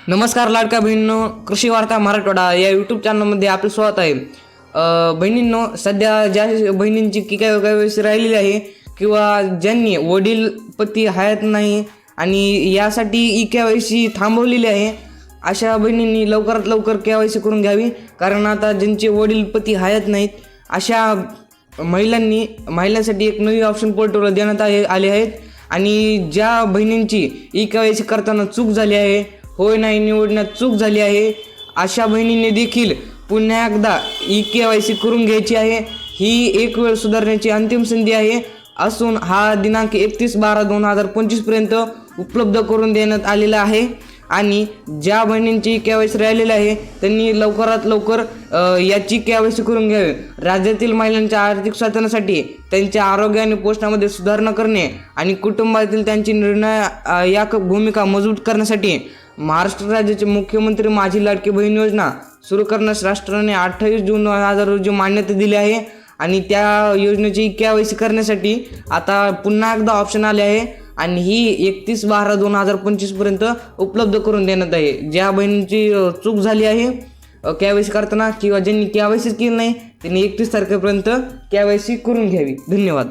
नमस्कार लाडक्या बहिणींनो, कृषी वार्ता मराठवाडा या यूट्यूब चॅनलमध्ये आपलं स्वागत आहे. बहिणींनो, सध्या ज्या बहिणींची KYC राहिलेली आहे किंवा ज्यांनी वडील पती हयात नाही आणि यासाठी KYC थांबवलेली आहे, अशा बहिणींनी लवकरात लवकर KYC करून घ्यावी. कारण आता ज्यांचे वडील पती हयात नाहीत अशा महिलांसाठी एक नवी ऑप्शन पोर्टल देण्यात आले आहेत. आणि ज्या बहिणींची KYC करताना चूक झाली आहे, होय नाही निवडण्यात चूक झाली आहे, अशा बहिणींनी देखील पुन्हा एकदा KYC करून घ्यायची आहे. ही एक वेळ सुधारण्याची अंतिम संधी आहे असून हा दिनांक 31/12/2025 पर्यंत उपलब्ध करून देण्यात आलेला आहे. आणि ज्या बहिणींची KYC राहिलेली आहे त्यांनी लवकरात लवकर याची KYC करून घ्यावी. राज्यातील महिलांच्या आर्थिक स्वातंत्र्यासाठी, त्यांच्या आरोग्य आणि पोषणामध्ये सुधारणा करणे आणि कुटुंबातील त्यांची निर्णायक भूमिका मजबूत करण्यासाठी महाराष्ट्र राज्याचे मुख्यमंत्री माझी लाडकी बहीण योजना सुरू करण्यास राष्ट्राने 28 जून 2000 रोजी मान्यता दिली आहे. आणि त्या योजनेची KYC करण्यासाठी आता पुन्हा एकदा ऑप्शन आले आहे आणि ही 31/12/2025 पर्यंत उपलब्ध करून देण्यात आहे. ज्या बहिणींची चूक झाली आहे KYC करताना किंवा ज्यांनी KYC केली नाही त्यांनी 31 तारखेपर्यंत KYC करून घ्यावी. धन्यवाद.